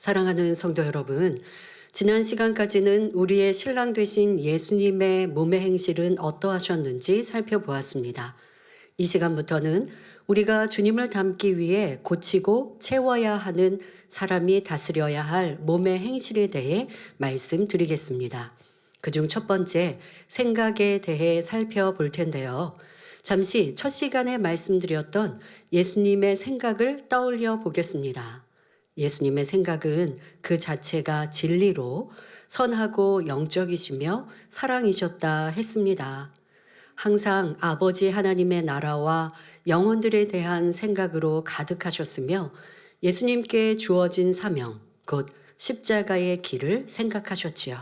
사랑하는 성도 여러분, 지난 시간까지는 우리의 신랑 되신 예수님의 몸의 행실은 어떠하셨는지 살펴보았습니다. 이 시간부터는 우리가 주님을 닮기 위해 고치고 채워야 하는 사람이 다스려야 할 몸의 행실에 대해 말씀드리겠습니다. 그중 첫 번째, 생각에 대해 살펴볼 텐데요. 잠시 첫 시간에 말씀드렸던 예수님의 생각을 떠올려 보겠습니다. 예수님의 생각은 그 자체가 진리로 선하고 영적이시며 사랑이셨다 했습니다. 항상 아버지 하나님의 나라와 영혼들에 대한 생각으로 가득하셨으며 예수님께 주어진 사명, 곧 십자가의 길을 생각하셨지요.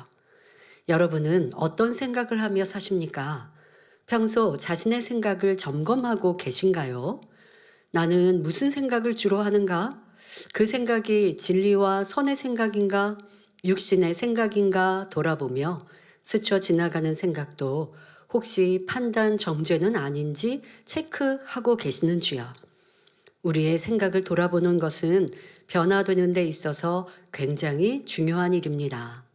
여러분은 어떤 생각을 하며 사십니까? 평소 자신의 생각을 점검하고 계신가요? 나는 무슨 생각을 주로 하는가? 그 생각이 진리와 선의 생각인가, 육신의 생각인가 돌아보며 스쳐 지나가는 생각도 혹시 판단 정죄는 아닌지 체크하고 계시는지요? 우리의 생각을 돌아보는 것은 변화되는 데 있어서 굉장히 중요한 일입니다.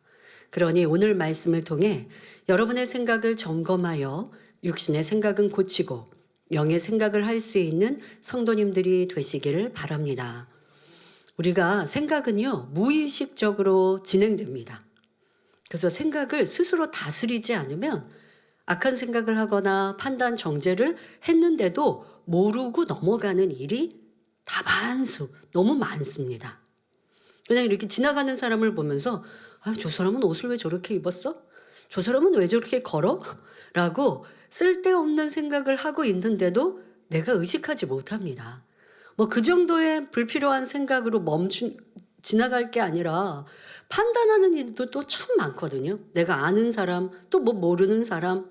그러니 오늘 말씀을 통해 여러분의 생각을 점검하여 육신의 생각은 고치고 영의 생각을 할 수 있는 성도님들이 되시기를 바랍니다. 우리가 생각은요, 무의식적으로 진행됩니다. 그래서 생각을 스스로 다스리지 않으면 악한 생각을 하거나 판단 정죄를 했는데도 모르고 넘어가는 일이 다반수, 너무 많습니다. 그냥 이렇게 지나가는 사람을 보면서 저 사람은 옷을 왜 저렇게 입었어? 저 사람은 왜 저렇게 걸어? 라고 쓸데없는 생각을 하고 있는데도 내가 의식하지 못합니다. 그 정도의 불필요한 생각으로 지나갈 게 아니라 판단하는 일도 또 참 많거든요. 내가 아는 사람, 또 모르는 사람,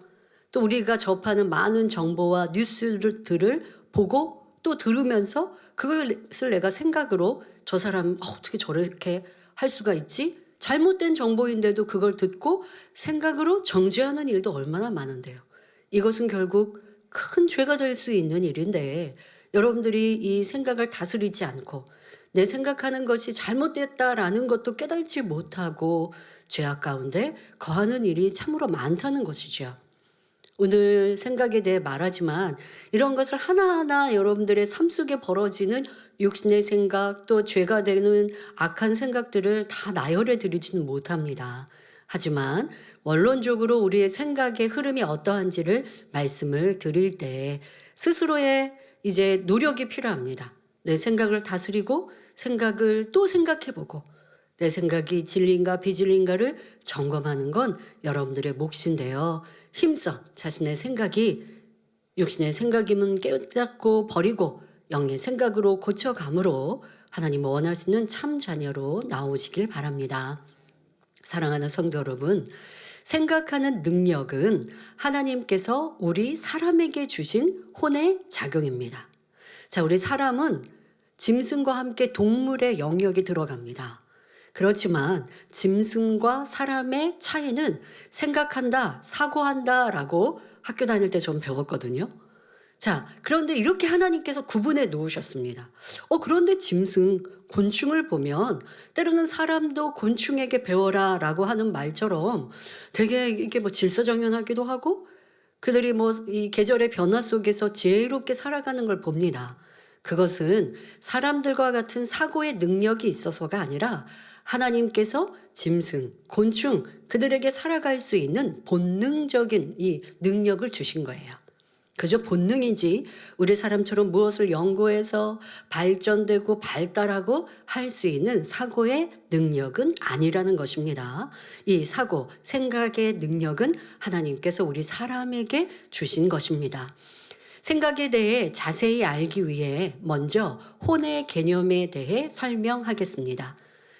또 우리가 접하는 많은 정보와 뉴스들을 보고 또 들으면서 그것을 내가 생각으로 저 사람 어떻게 저렇게 할 수가 있지? 잘못된 정보인데도 그걸 듣고 생각으로 정죄하는 일도 얼마나 많은데요. 이것은 결국 큰 죄가 될 수 있는 일인데 여러분들이 이 생각을 다스리지 않고 내 생각하는 것이 잘못됐다라는 것도 깨달지 못하고 죄악 가운데 거하는 일이 참으로 많다는 것이죠. 오늘 생각에 대해 말하지만 이런 것을 하나하나 여러분들의 삶 속에 벌어지는 육신의 생각 또 죄가 되는 악한 생각들을 다 나열해 드리지는 못합니다. 하지만 원론적으로 우리의 생각의 흐름이 어떠한지를 말씀을 드릴 때 스스로의 이제 노력이 필요합니다. 내 생각을 다스리고 생각을 또 생각해보고 내 생각이 진리인가 비진리인가를 점검하는 건 여러분들의 몫인데요. 힘써 자신의 생각이 육신의 생각이면 깨닫고 버리고 영의 생각으로 고쳐감으로 하나님 원하시는 참 자녀로 나오시길 바랍니다. 사랑하는 성도 여러분, 생각하는 능력은 하나님께서 우리 사람에게 주신 혼의 작용입니다. 자, 우리 사람은 짐승과 함께 동물의 영역이 들어갑니다. 그렇지만 짐승과 사람의 차이는 생각한다, 사고한다 라고 학교 다닐 때 좀 배웠거든요. 자, 그런데 이렇게 하나님께서 구분해 놓으셨습니다. 그런데 짐승, 곤충을 보면 때로는 사람도 곤충에게 배워라 라고 하는 말처럼 되게 이게 질서정연하기도 하고 그들이 이 계절의 변화 속에서 지혜롭게 살아가는 걸 봅니다. 그것은 사람들과 같은 사고의 능력이 있어서가 아니라 하나님께서 짐승, 곤충, 그들에게 살아갈 수 있는 본능적인 이 능력을 주신 거예요. 그저 본능이지 우리 사람처럼 무엇을 연구해서 발전되고 발달하고 할 수 있는 사고의 능력은 아니라는 것입니다. 이 사고, 생각의 능력은 하나님께서 우리 사람에게 주신 것입니다. 생각에 대해 자세히 알기 위해 먼저 혼의 개념에 대해 설명하겠습니다.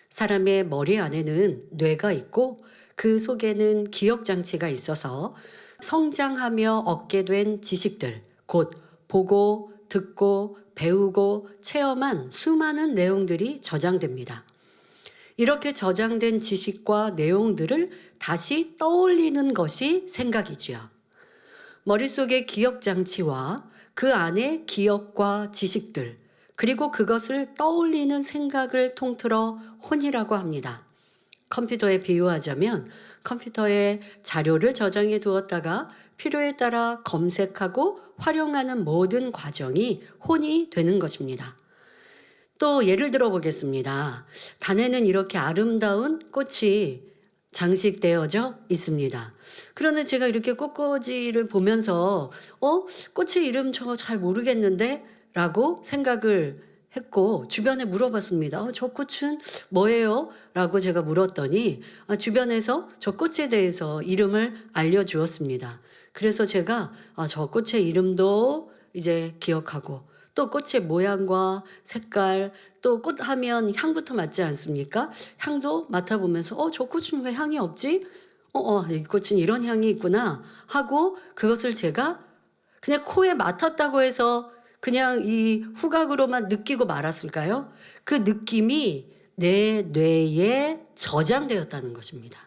사람의 머리 안에는 뇌가 있고 그 속에는 기억장치가 있어서 성장하며 얻게 된 지식들, 곧 보고, 듣고, 배우고, 체험한 수많은 내용들이 저장됩니다. 이렇게 저장된 지식과 내용들을 다시 떠올리는 것이 생각이지요. 머릿속의 기억장치와 그 안에 기억과 지식들, 그리고 그것을 떠올리는 생각을 통틀어 혼이라고 합니다. 컴퓨터에 비유하자면 컴퓨터에 자료를 저장해 두었다가 필요에 따라 검색하고 활용하는 모든 과정이 혼이 되는 것입니다. 또 예를 들어 보겠습니다. 단에는 이렇게 아름다운 꽃이 장식되어져 있습니다. 그런데 제가 이렇게 꽃꽂이를 보면서 꽃의 이름 저거 잘 모르겠는데? 라고 생각을 했고 주변에 물어봤습니다. 저 꽃은 뭐예요? 라고 제가 물었더니 주변에서 저 꽃에 대해서 이름을 알려주었습니다. 그래서 제가 저 꽃의 이름도 이제 기억하고 또 꽃의 모양과 색깔, 또 꽃하면 향부터 맡지 않습니까? 향도 맡아보면서 저 꽃은 왜 향이 없지? 이 꽃은 이런 향이 있구나 하고 그것을 제가 그냥 코에 맡았다고 해서 그냥 이 후각으로만 느끼고 말았을까요? 그 느낌이 내 뇌에 저장되었다는 것입니다.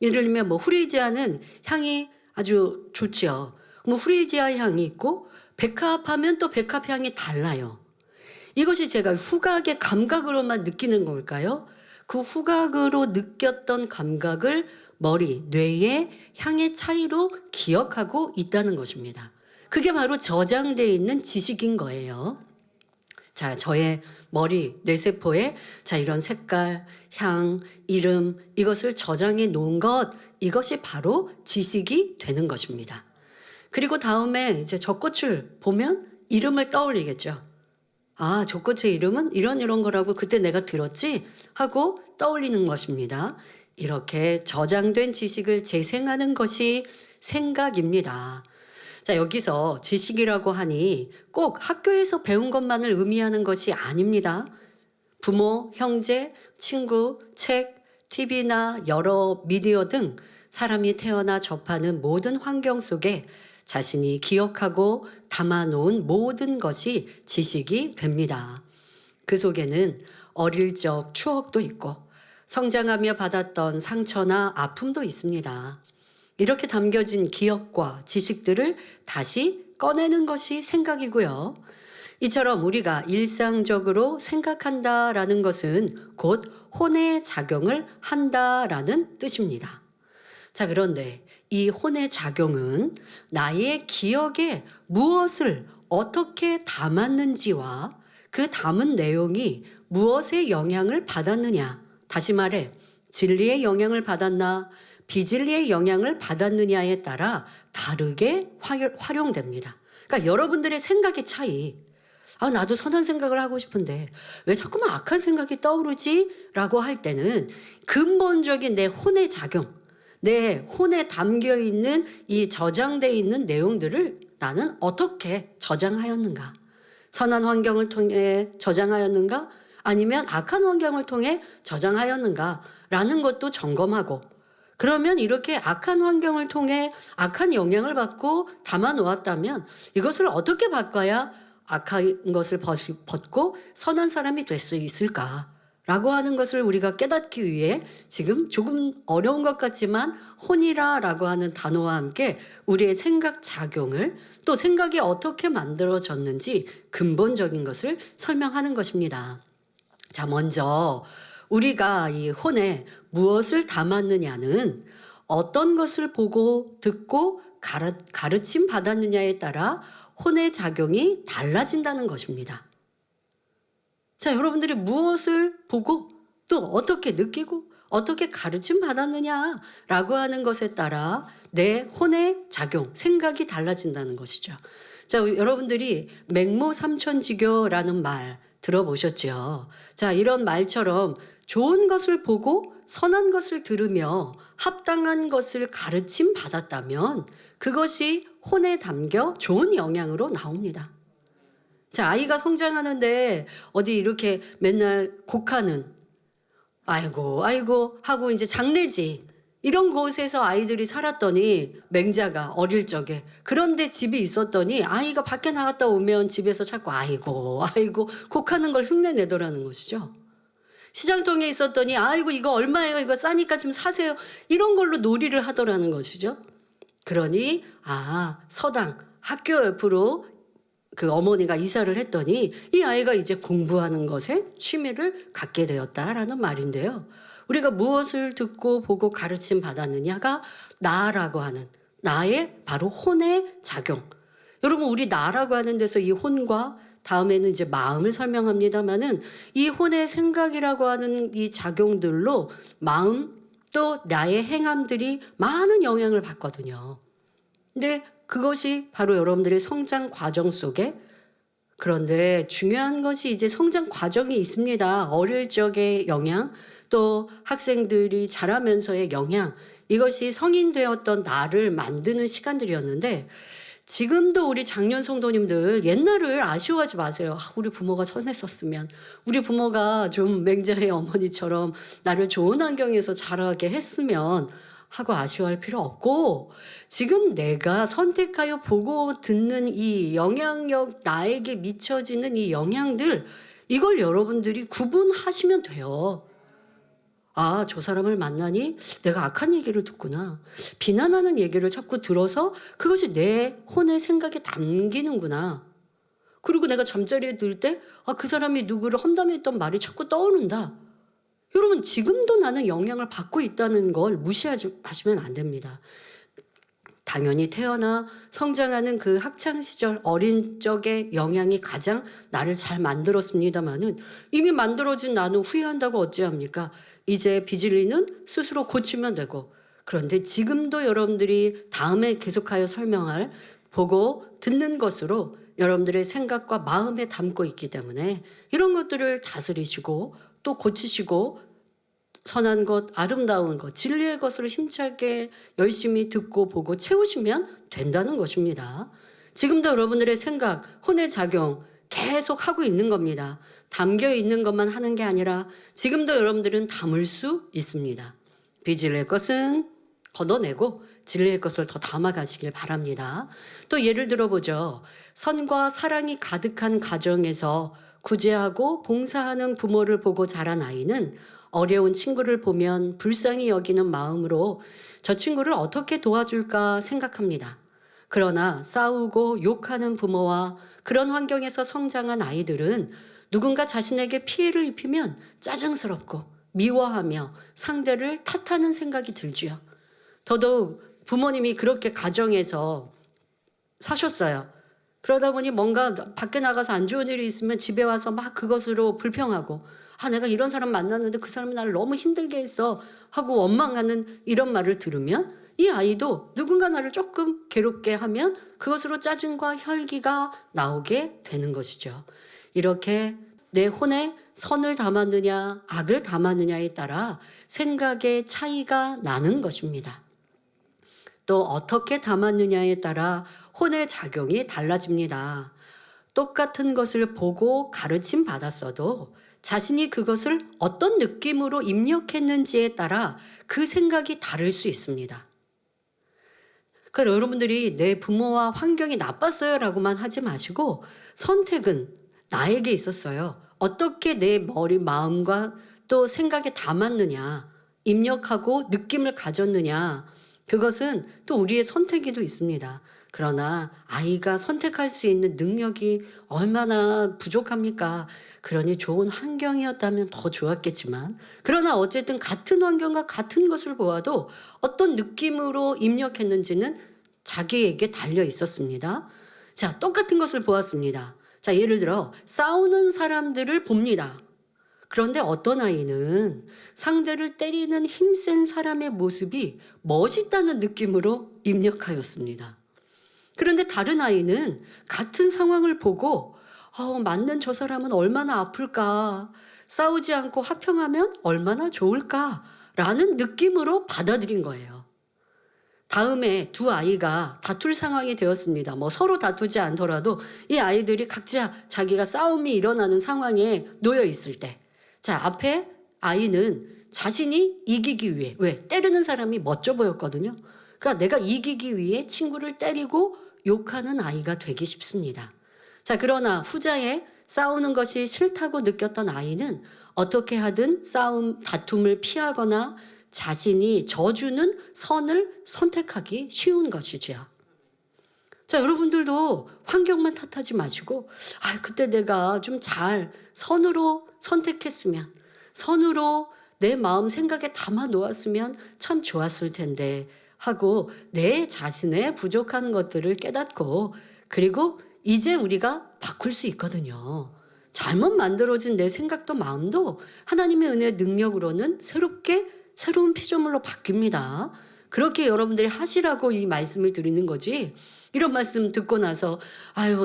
예를 들면 후리지아는 향이 아주 좋죠. 후리지아 향이 있고 백합하면 또 백합 향이 달라요. 이것이 제가 후각의 감각으로만 느끼는 걸까요? 그 후각으로 느꼈던 감각을 머리, 뇌의 향의 차이로 기억하고 있다는 것입니다. 그게 바로 저장되어 있는 지식인 거예요. 자, 저의 머리, 뇌세포에 이런 색깔, 향, 이름 이것을 저장해 놓은 것 이것이 바로 지식이 되는 것입니다. 그리고 다음에 이제 저 꽃을 보면 이름을 떠올리겠죠. 저 꽃의 이름은 이런 거라고 그때 내가 들었지? 하고 떠올리는 것입니다. 이렇게 저장된 지식을 재생하는 것이 생각입니다. 자, 여기서 지식이라고 하니 꼭 학교에서 배운 것만을 의미하는 것이 아닙니다. 부모, 형제, 친구, 책, TV나 여러 미디어 등 사람이 태어나 접하는 모든 환경 속에 자신이 기억하고 담아놓은 모든 것이 지식이 됩니다. 그 속에는 어릴 적 추억도 있고 성장하며 받았던 상처나 아픔도 있습니다. 이렇게 담겨진 기억과 지식들을 다시 꺼내는 것이 생각이고요. 이처럼 우리가 일상적으로 생각한다라는 것은 곧 혼의 작용을 한다라는 뜻입니다. 자, 그런데 이 혼의 작용은 나의 기억에 무엇을 어떻게 담았는지와 그 담은 내용이 무엇의 영향을 받았느냐, 다시 말해 진리의 영향을 받았나 비진리의 영향을 받았느냐에 따라 다르게 활용됩니다. 그러니까 여러분들의 생각의 차이, 나도 선한 생각을 하고 싶은데 왜 자꾸만 악한 생각이 떠오르지? 라고 할 때는 근본적인 내 혼의 작용, 내 혼에 담겨 있는 이 저장되어 있는 내용들을 나는 어떻게 저장하였는가? 선한 환경을 통해 저장하였는가? 아니면 악한 환경을 통해 저장하였는가? 라는 것도 점검하고 그러면 이렇게 악한 환경을 통해 악한 영향을 받고 담아 놓았다면 이것을 어떻게 바꿔야 악한 것을 벗고 선한 사람이 될 수 있을까? 라고 하는 것을 우리가 깨닫기 위해 지금 조금 어려운 것 같지만 혼이라라고 하는 단어와 함께 우리의 생각 작용을 또 생각이 어떻게 만들어졌는지 근본적인 것을 설명하는 것입니다. 자, 먼저 우리가 이 혼에 무엇을 담았느냐는 어떤 것을 보고 듣고 가르침 받았느냐에 따라 혼의 작용이 달라진다는 것입니다. 자, 여러분들이 무엇을 보고 또 어떻게 느끼고 어떻게 가르침 받았느냐라고 하는 것에 따라 내 혼의 작용, 생각이 달라진다는 것이죠. 자, 여러분들이 맹모삼천지교라는 말 들어보셨죠? 자, 이런 말처럼 좋은 것을 보고 선한 것을 들으며 합당한 것을 가르침 받았다면 그것이 혼에 담겨 좋은 영향으로 나옵니다. 자, 아이가 성장하는데 어디 이렇게 맨날 곡하는 아이고 하고 이제 장례지 이런 곳에서 아이들이 살았더니 맹자가 어릴 적에 그런데 집이 있었더니 아이가 밖에 나갔다 오면 집에서 자꾸 아이고 곡하는 걸 흉내내더라는 것이죠. 시장통에 있었더니 아이고 이거 얼마예요? 이거 싸니까 좀 사세요. 이런 걸로 놀이를 하더라는 것이죠. 그러니 서당 학교 옆으로 그 어머니가 이사를 했더니 이 아이가 이제 공부하는 것에 취미를 갖게 되었다라는 말인데요. 우리가 무엇을 듣고 보고 가르침 받았느냐가 나라고 하는 나의 바로 혼의 작용. 여러분 우리 나라고 하는 데서 이 혼과 다음에는 이제 마음을 설명합니다마는 이 혼의 생각이라고 하는 이 작용들로 마음 또 나의 행함들이 많은 영향을 받거든요. 근데 그것이 바로 여러분들의 성장 과정 속에 그런데 중요한 것이 이제 성장 과정이 있습니다. 어릴 적의 영향 또 학생들이 자라면서의 영향 이것이 성인 되었던 나를 만드는 시간들이었는데 지금도 우리 장년 성도님들 옛날을 아쉬워하지 마세요. 우리 부모가 선했었으면 우리 부모가 좀 맹자의 어머니처럼 나를 좋은 환경에서 자라게 했으면 하고 아쉬워할 필요 없고 지금 내가 선택하여 보고 듣는 이 영향력 나에게 미쳐지는 이 영향들 이걸 여러분들이 구분하시면 돼요. 아, 저 사람을 만나니 내가 악한 얘기를 듣구나. 비난하는 얘기를 자꾸 들어서 그것이 내 혼의 생각에 담기는구나. 그리고 내가 잠자리에 들 때 그 사람이 누구를 험담했던 말이 자꾸 떠오른다. 여러분 지금도 나는 영향을 받고 있다는 걸 무시하지 마시면 안 됩니다. 당연히 태어나 성장하는 그 학창시절 어린 적의 영향이 가장 나를 잘 만들었습니다마는 이미 만들어진 나는 후회한다고 어찌합니까? 이제 빚을리는 스스로 고치면 되고 그런데 지금도 여러분들이 다음에 계속하여 설명할 보고 듣는 것으로 여러분들의 생각과 마음에 담고 있기 때문에 이런 것들을 다스리시고 또 고치시고 선한 것, 아름다운 것, 진리의 것을 힘차게 열심히 듣고 보고 채우시면 된다는 것입니다. 지금도 여러분들의 생각, 혼의 작용 계속 하고 있는 겁니다. 담겨 있는 것만 하는 게 아니라 지금도 여러분들은 담을 수 있습니다. 빚을 것은 걷어내고 진리의 것을 더 담아가시길 바랍니다. 또 예를 들어보죠. 선과 사랑이 가득한 가정에서 구제하고 봉사하는 부모를 보고 자란 아이는 어려운 친구를 보면 불쌍히 여기는 마음으로 저 친구를 어떻게 도와줄까 생각합니다. 그러나 싸우고 욕하는 부모와 그런 환경에서 성장한 아이들은 누군가 자신에게 피해를 입히면 짜증스럽고 미워하며 상대를 탓하는 생각이 들지요. 더더욱 부모님이 그렇게 가정에서 사셨어요. 그러다 보니 뭔가 밖에 나가서 안 좋은 일이 있으면 집에 와서 막 그것으로 불평하고 내가 이런 사람 만났는데 그 사람이 나를 너무 힘들게 했어 하고 원망하는 이런 말을 들으면 이 아이도 누군가 나를 조금 괴롭게 하면 그것으로 짜증과 혈기가 나오게 되는 것이죠. 이렇게 내 혼에 선을 담았느냐 악을 담았느냐에 따라 생각의 차이가 나는 것입니다. 또 어떻게 담았느냐에 따라 혼의 작용이 달라집니다. 똑같은 것을 보고 가르침 받았어도 자신이 그것을 어떤 느낌으로 입력했는지에 따라 그 생각이 다를 수 있습니다. 그러니까 여러분들이 내 부모와 환경이 나빴어요 라고만 하지 마시고 선택은 나에게 있었어요. 어떻게 내 머리, 마음과 또 생각에 담았느냐, 입력하고 느낌을 가졌느냐, 그것은 또 우리의 선택에도 있습니다. 그러나 아이가 선택할 수 있는 능력이 얼마나 부족합니까? 그러니 좋은 환경이었다면 더 좋았겠지만 그러나 어쨌든 같은 환경과 같은 것을 보아도 어떤 느낌으로 입력했는지는 자기에게 달려 있었습니다. 자, 똑같은 것을 보았습니다. 자, 예를 들어 싸우는 사람들을 봅니다. 그런데 어떤 아이는 상대를 때리는 힘센 사람의 모습이 멋있다는 느낌으로 입력하였습니다. 그런데 다른 아이는 같은 상황을 보고 맞는 저 사람은 얼마나 아플까, 싸우지 않고 화평하면 얼마나 좋을까 라는 느낌으로 받아들인 거예요. 다음에 두 아이가 다툴 상황이 되었습니다. 서로 다투지 않더라도 이 아이들이 각자 자기가 싸움이 일어나는 상황에 놓여 있을 때 자, 앞에 아이는 자신이 이기기 위해 왜? 때리는 사람이 멋져 보였거든요. 그러니까 내가 이기기 위해 친구를 때리고 욕하는 아이가 되기 쉽습니다. 자, 그러나 후자에 싸우는 것이 싫다고 느꼈던 아이는 어떻게 하든 다툼을 피하거나 자신이 져주는 선을 선택하기 쉬운 것이죠. 자, 여러분들도 환경만 탓하지 마시고, 그때 내가 좀 잘 선으로 선택했으면, 선으로 내 마음 생각에 담아 놓았으면 참 좋았을 텐데 하고 내 자신의 부족한 것들을 깨닫고, 그리고 이제 우리가 바꿀 수 있거든요. 잘못 만들어진 내 생각도 마음도 하나님의 은혜 능력으로는 새롭게 새로운 피조물로 바뀝니다. 그렇게 여러분들이 하시라고 이 말씀을 드리는 거지. 이런 말씀 듣고 나서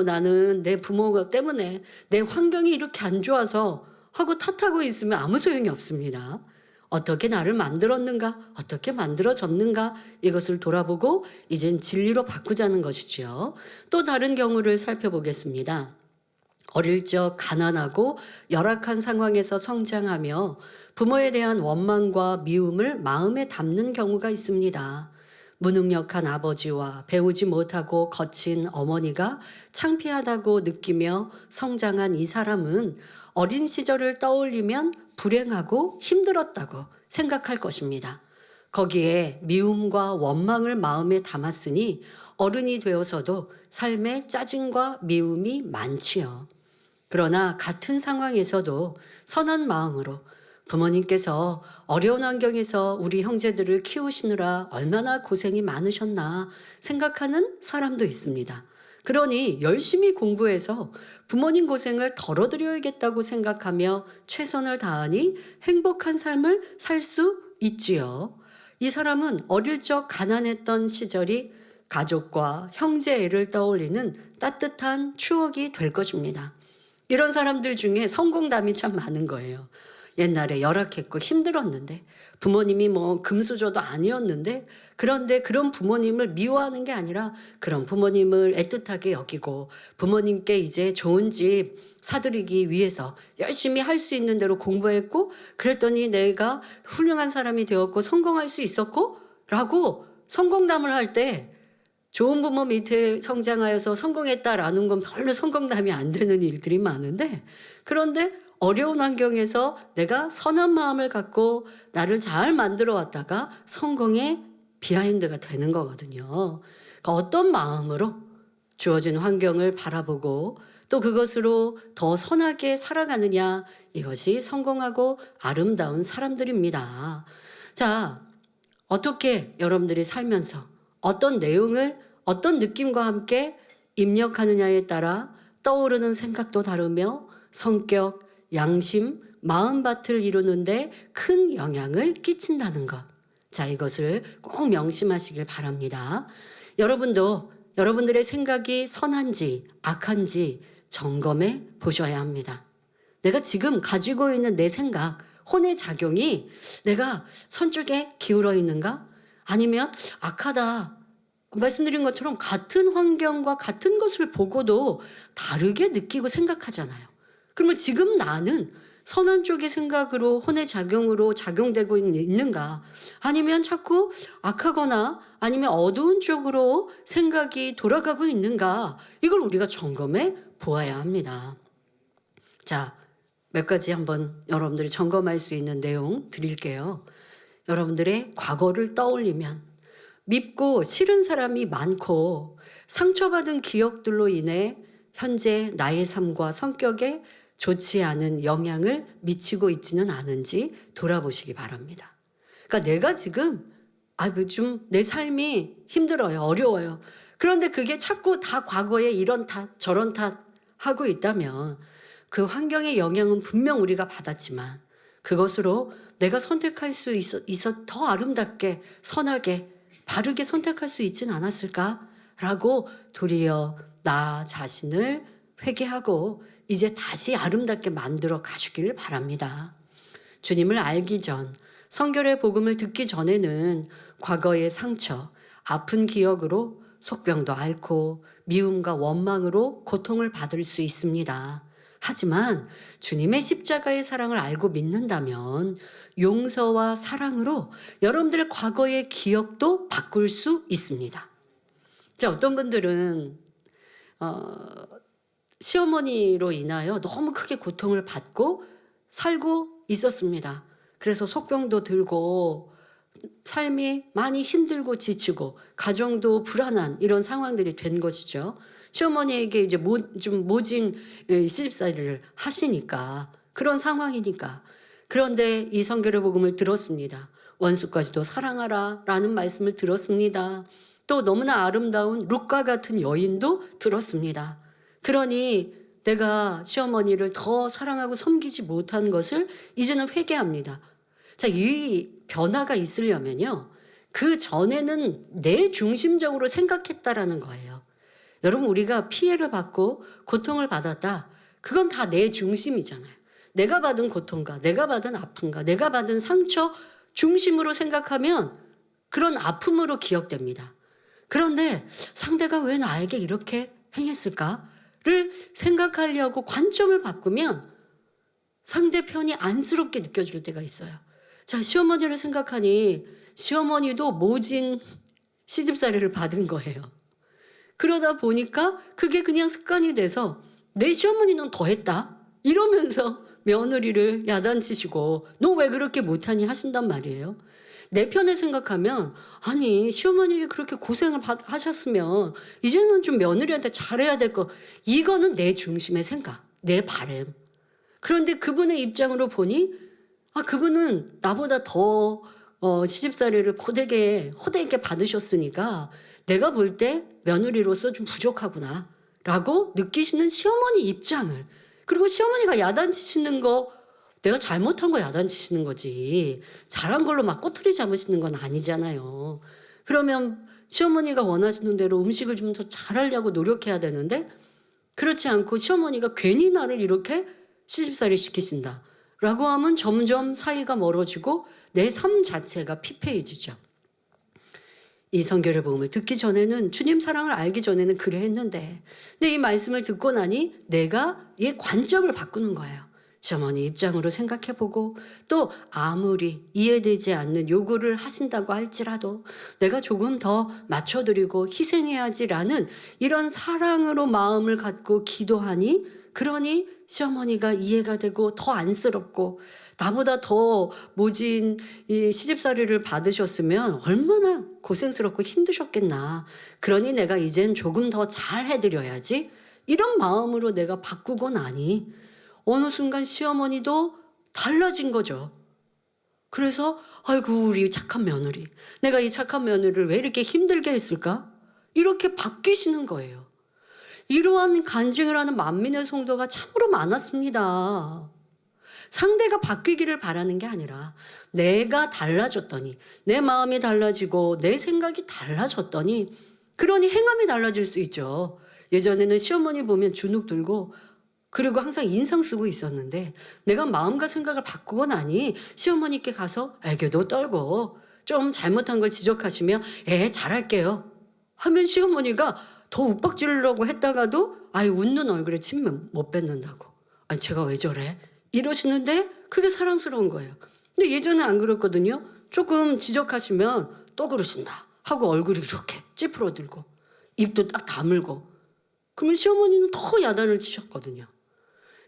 나는 내 부모 때문에 내 환경이 이렇게 안 좋아서 하고 탓하고 있으면 아무 소용이 없습니다. 어떻게 나를 만들었는가? 어떻게 만들어졌는가? 이것을 돌아보고 이젠 진리로 바꾸자는 것이지요. 또 다른 경우를 살펴보겠습니다. 어릴 적 가난하고 열악한 상황에서 성장하며 부모에 대한 원망과 미움을 마음에 담는 경우가 있습니다. 무능력한 아버지와 배우지 못하고 거친 어머니가 창피하다고 느끼며 성장한 이 사람은 어린 시절을 떠올리면 불행하고 힘들었다고 생각할 것입니다. 거기에 미움과 원망을 마음에 담았으니 어른이 되어서도 삶에 짜증과 미움이 많지요. 그러나 같은 상황에서도 선한 마음으로 부모님께서 어려운 환경에서 우리 형제들을 키우시느라 얼마나 고생이 많으셨나 생각하는 사람도 있습니다. 그러니 열심히 공부해서 부모님 고생을 덜어드려야겠다고 생각하며 최선을 다하니 행복한 삶을 살 수 있지요. 이 사람은 어릴 적 가난했던 시절이 가족과 형제 애를 떠올리는 따뜻한 추억이 될 것입니다. 이런 사람들 중에 성공담이 참 많은 거예요. 옛날에 열악했고 힘들었는데 부모님이 금수저도 아니었는데, 그런데 그런 부모님을 미워하는 게 아니라 그런 부모님을 애틋하게 여기고 부모님께 이제 좋은 집 사드리기 위해서 열심히 할 수 있는 대로 공부했고, 그랬더니 내가 훌륭한 사람이 되었고 성공할 수 있었고 라고 성공담을 할 때, 좋은 부모 밑에 성장하여서 성공했다라는 건 별로 성공담이 안 되는 일들이 많은데, 그런데 어려운 환경에서 내가 선한 마음을 갖고 나를 잘 만들어 왔다가 성공의 비하인드가 되는 거거든요. 그러니까 어떤 마음으로 주어진 환경을 바라보고 또 그것으로 더 선하게 살아가느냐, 이것이 성공하고 아름다운 사람들입니다. 자, 어떻게 여러분들이 살면서 어떤 내용을 어떤 느낌과 함께 입력하느냐에 따라 떠오르는 생각도 다르며 성격, 양심, 마음밭을 이루는데 큰 영향을 끼친다는 것. 자, 이것을 꼭 명심하시길 바랍니다. 여러분도 여러분들의 생각이 선한지 악한지 점검해 보셔야 합니다. 내가 지금 가지고 있는 내 생각, 혼의 작용이 내가 선 쪽에 기울어 있는가? 아니면 악하다. 말씀드린 것처럼 같은 환경과 같은 것을 보고도 다르게 느끼고 생각하잖아요. 그러면 지금 나는 선한 쪽의 생각으로 혼의 작용으로 작용되고 있는가? 아니면 자꾸 악하거나 아니면 어두운 쪽으로 생각이 돌아가고 있는가? 이걸 우리가 점검해 보아야 합니다. 자, 몇 가지 한번 여러분들이 점검할 수 있는 내용 드릴게요. 여러분들의 과거를 떠올리면 밉고 싫은 사람이 많고 상처받은 기억들로 인해 현재 나의 삶과 성격에 좋지 않은 영향을 미치고 있지는 않은지 돌아보시기 바랍니다. 그러니까 내가 지금 좀 내 삶이 힘들어요. 어려워요. 그런데 그게 자꾸 다 과거에 이런 탓 저런 탓 하고 있다면 그 환경의 영향은 분명 우리가 받았지만 그것으로 내가 선택할 수 있어 더 아름답게 선하게 바르게 선택할 수 있진 않았을까라고 도리어 나 자신을 회개하고 이제 다시 아름답게 만들어 가시길 바랍니다. 주님을 알기 전, 성결의 복음을 듣기 전에는 과거의 상처, 아픈 기억으로 속병도 앓고 미움과 원망으로 고통을 받을 수 있습니다. 하지만 주님의 십자가의 사랑을 알고 믿는다면 용서와 사랑으로 여러분들의 과거의 기억도 바꿀 수 있습니다. 자, 어떤 분들은 시어머니로 인하여 너무 크게 고통을 받고 살고 있었습니다. 그래서 속병도 들고 삶이 많이 힘들고 지치고 가정도 불안한 이런 상황들이 된 것이죠. 시어머니에게 이제 좀 모진 시집살이를 하시니까 그런 상황이니까. 그런데 이 성결의 복음을 들었습니다. 원수까지도 사랑하라 라는 말씀을 들었습니다. 또 너무나 아름다운 룻과 같은 여인도 들었습니다. 그러니 내가 시어머니를 더 사랑하고 섬기지 못한 것을 이제는 회개합니다. 자, 이 변화가 있으려면요, 그 전에는 내 중심적으로 생각했다라는 거예요. 여러분, 우리가 피해를 받고 고통을 받았다. 그건 다 내 중심이잖아요. 내가 받은 고통과 내가 받은 아픔과 내가 받은 상처 중심으로 생각하면 그런 아픔으로 기억됩니다. 그런데 상대가 왜 나에게 이렇게 행했을까를 생각하려고 관점을 바꾸면 상대편이 안쓰럽게 느껴질 때가 있어요. 자, 시어머니를 생각하니 시어머니도 모진 시집살이를 받은 거예요. 그러다 보니까 그게 그냥 습관이 돼서 내 시어머니는 더 했다 이러면서 며느리를 야단치시고 너 왜 그렇게 못하니 하신단 말이에요. 내 편에 생각하면 아니 시어머니가 그렇게 고생을 하셨으면 이제는 좀 며느리한테 잘해야 될 거. 이거는 내 중심의 생각, 내 바람. 그런데 그분의 입장으로 보니 그분은 나보다 더 시집살이를 호되게 받으셨으니까 내가 볼 때 며느리로서 좀 부족하구나 라고 느끼시는 시어머니 입장을, 그리고 시어머니가 야단치시는 거 내가 잘못한 거 야단치시는 거지 잘한 걸로 막 꼬투리 잡으시는 건 아니잖아요. 그러면 시어머니가 원하시는 대로 음식을 좀 더 잘하려고 노력해야 되는데 그렇지 않고 시어머니가 괜히 나를 이렇게 시집살이 시키신다 라고 하면 점점 사이가 멀어지고 내 삶 자체가 피폐해지죠. 이 성결의 복음을 듣기 전에는, 주님 사랑을 알기 전에는 그래 했는데, 근데 이 말씀을 듣고 나니 내가 이 관점을 바꾸는 거예요. 시어머니 입장으로 생각해보고 또 아무리 이해되지 않는 요구를 하신다고 할지라도 내가 조금 더 맞춰드리고 희생해야지라는 이런 사랑으로 마음을 갖고 기도하니, 그러니 시어머니가 이해가 되고 더 안쓰럽고 나보다 더 모진 이 시집살이를 받으셨으면 얼마나 고생스럽고 힘드셨겠나. 그러니 내가 이젠 조금 더 잘 해드려야지. 이런 마음으로 내가 바꾸고 나니 어느 순간 시어머니도 달라진 거죠. 그래서 아이고 우리 착한 며느리, 내가 이 착한 며느리를 왜 이렇게 힘들게 했을까? 이렇게 바뀌시는 거예요. 이러한 간증을 하는 만민의 성도가 참으로 많았습니다. 상대가 바뀌기를 바라는 게 아니라 내가 달라졌더니, 내 마음이 달라지고 내 생각이 달라졌더니 그러니 행함이 달라질 수 있죠. 예전에는 시어머니 보면 주눅 들고 그리고 항상 인상 쓰고 있었는데 내가 마음과 생각을 바꾸고 나니 시어머니께 가서 애교도 떨고 좀 잘못한 걸 지적하시며 잘할게요 하면 시어머니가 더 욱박지르려고 했다가도 웃는 얼굴에 침 못 뱉는다고. 아니 제가 왜 저래? 이러시는데 그게 사랑스러운 거예요. 근데 예전에 안 그랬거든요. 조금 지적하시면 또 그러신다 하고 얼굴이 이렇게 찌푸러들고 입도 딱 다물고, 그러면 시어머니는 더 야단을 치셨거든요.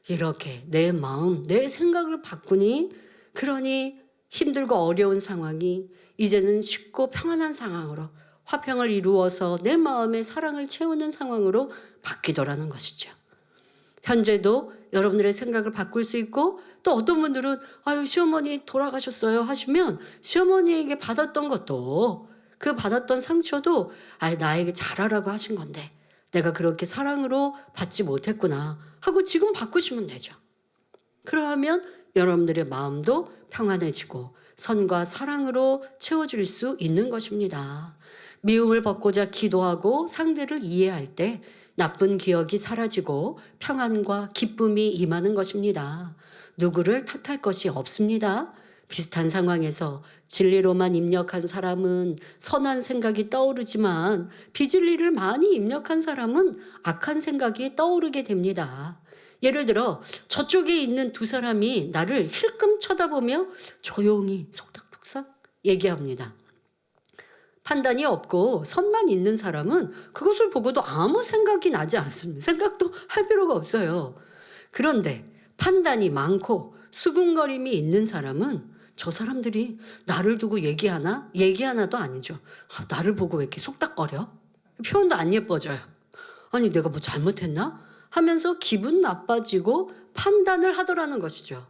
이렇게 내 마음, 내 생각을 바꾸니 그러니 힘들고 어려운 상황이 이제는 쉽고 평안한 상황으로, 화평을 이루어서 내 마음에 사랑을 채우는 상황으로 바뀌더라는 것이죠. 현재도 여러분들의 생각을 바꿀 수 있고, 또 어떤 분들은 시어머니 돌아가셨어요 하시면 시어머니에게 받았던 것도, 그 받았던 상처도 나에게 잘하라고 하신 건데 내가 그렇게 사랑으로 받지 못했구나 하고 지금 바꾸시면 되죠. 그러면 여러분들의 마음도 평안해지고 선과 사랑으로 채워질 수 있는 것입니다. 미움을 벗고자 기도하고 상대를 이해할 때 나쁜 기억이 사라지고 평안과 기쁨이 임하는 것입니다. 누구를 탓할 것이 없습니다. 비슷한 상황에서 진리로만 입력한 사람은 선한 생각이 떠오르지만 비진리를 많이 입력한 사람은 악한 생각이 떠오르게 됩니다. 예를 들어 저쪽에 있는 두 사람이 나를 힐끔 쳐다보며 조용히 속닥속닥 얘기합니다. 판단이 없고 선만 있는 사람은 그것을 보고도 아무 생각이 나지 않습니다. 생각도 할 필요가 없어요. 그런데 판단이 많고 수군거림이 있는 사람은 저 사람들이 나를 두고 얘기하나? 얘기하나도 아니죠. 나를 보고 왜 이렇게 속닥거려? 표현도 안 예뻐져요. 아니 내가 뭐 잘못했나? 하면서 기분 나빠지고 판단을 하더라는 것이죠.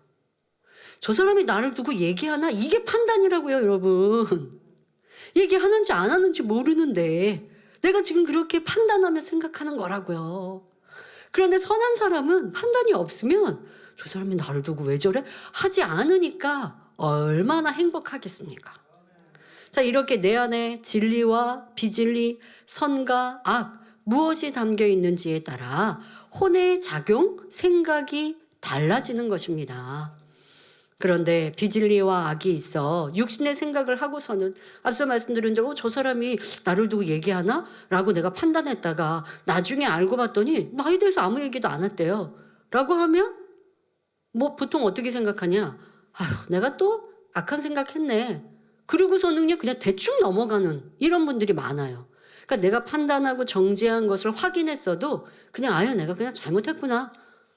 저 사람이 나를 두고 얘기하나? 이게 판단이라고요, 여러분. 얘기하는지 안 하는지 모르는데 내가 지금 그렇게 판단하며 생각하는 거라고요. 그런데 선한 사람은 판단이 없으면 저 사람이 나를 두고 왜 저래? 하지 않으니까 얼마나 행복하겠습니까? 자, 이렇게 내 안에 진리와 비진리, 선과 악, 무엇이 담겨 있는지에 따라 혼의 작용, 생각이 달라지는 것입니다. 그런데 비진리와 악이 있어 육신의 생각을 하고서는 앞서 말씀드린 대로 저 사람이 나를 두고 얘기하나? 라고 내가 판단했다가 나중에 알고 봤더니 나에 대해서 아무 얘기도 안 했대요. 라고 하면 뭐 보통 어떻게 생각하냐? 아휴, 내가 또 악한 생각했네. 그러고서는요 그냥 대충 넘어가는 이런 분들이 많아요. 그러니까 내가 판단하고 정죄한 것을 확인했어도 그냥 아유 내가 그냥 잘못했구나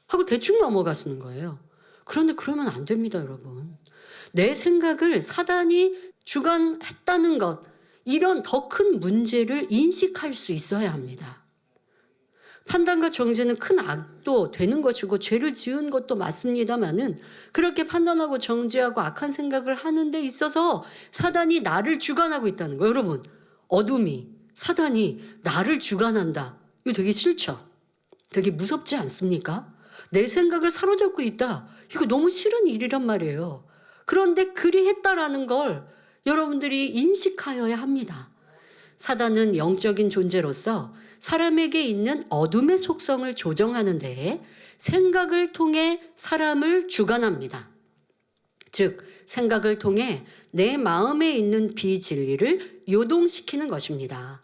하고 대충 넘어가시는 거예요. 그런데 그러면 안 됩니다, 여러분. 내 생각을 사단이 주관했다는 것, 이런 더 큰 문제를 인식할 수 있어야 합니다. 판단과 정죄는 큰 악도 되는 것이고 죄를 지은 것도 맞습니다만은 그렇게 판단하고 정죄하고 악한 생각을 하는 데 있어서 사단이 나를 주관하고 있다는 거예요. 여러분, 어둠이, 사단이 나를 주관한다. 이거 되게 싫죠? 되게 무섭지 않습니까? 내 생각을 사로잡고 있다. 이거 너무 싫은 일이란 말이에요. 그런데 그리 했다라는 걸 여러분들이 인식하여야 합니다. 사단은 영적인 존재로서 사람에게 있는 어둠의 속성을 조정하는 데에 생각을 통해 사람을 주관합니다. 즉, 생각을 통해 내 마음에 있는 비진리를 요동시키는 것입니다.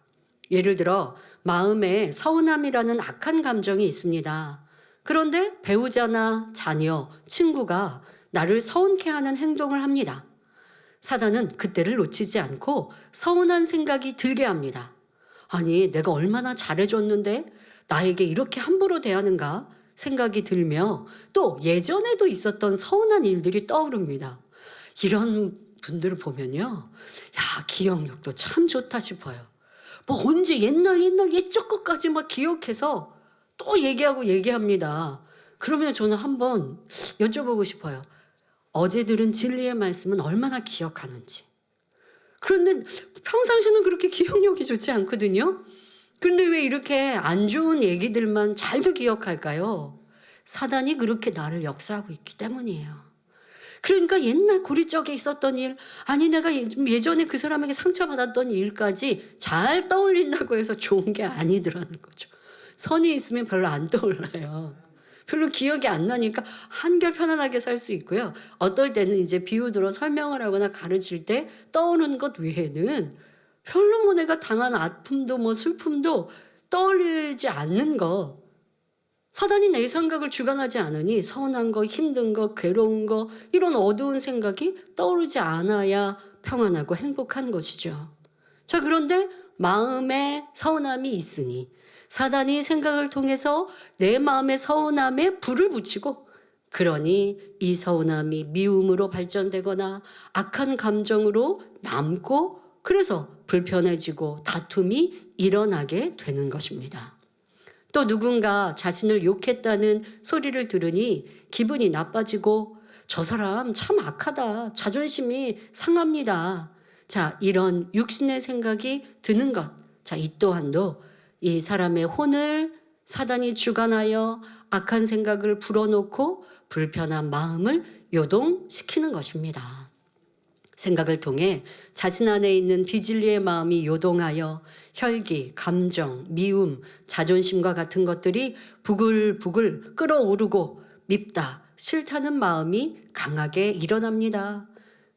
예를 들어 마음에 서운함이라는 악한 감정이 있습니다. 그런데 배우자나 자녀, 친구가 나를 서운케 하는 행동을 합니다. 사단은 그때를 놓치지 않고 서운한 생각이 들게 합니다. 아니, 내가 얼마나 잘해줬는데 나에게 이렇게 함부로 대하는가 생각이 들며 또 예전에도 있었던 서운한 일들이 떠오릅니다. 이런 분들을 보면요. 야, 기억력도 참 좋다 싶어요. 뭐 언제 옛날 옛적 것까지 막 기억해서 또 얘기합니다. 그러면 저는 한번 여쭤보고 싶어요. 어제 들은 진리의 말씀은 얼마나 기억하는지. 그런데 평상시는 그렇게 기억력이 좋지 않거든요. 그런데 왜 이렇게 안 좋은 얘기들만 잘도 기억할까요? 사단이 그렇게 나를 역사하고 있기 때문이에요. 그러니까 옛날 고리적에 있었던 일, 아니 내가 예전에 그 사람에게 상처받았던 일까지 잘 떠올린다고 해서 좋은 게 아니더라는 거죠. 선이 있으면 별로 안 떠올라요. 별로 기억이 안 나니까 한결 편안하게 살 수 있고요. 어떨 때는 이제 비유들어 설명을 하거나 가르칠 때 떠오르는 것 외에는 별로 뭐 내가 당한 아픔도 뭐 슬픔도 떠올리지 않는 거. 사단이 내 생각을 주관하지 않으니 서운한 거, 힘든 거, 괴로운 거 이런 어두운 생각이 떠오르지 않아야 평안하고 행복한 것이죠. 자, 그런데 마음에 서운함이 있으니 사단이 생각을 통해서 내 마음의 서운함에 불을 붙이고 그러니 이 서운함이 미움으로 발전되거나 악한 감정으로 남고 그래서 불편해지고 다툼이 일어나게 되는 것입니다. 또 누군가 자신을 욕했다는 소리를 들으니 기분이 나빠지고 저 사람 참 악하다. 자존심이 상합니다. 자, 이런 육신의 생각이 드는 것. 자, 이 또한도 이 사람의 혼을 사단이 주관하여 악한 생각을 불어넣고 불편한 마음을 요동시키는 것입니다. 생각을 통해 자신 안에 있는 비진리의 마음이 요동하여 혈기, 감정, 미움, 자존심과 같은 것들이 부글부글 끓어오르고 밉다, 싫다는 마음이 강하게 일어납니다.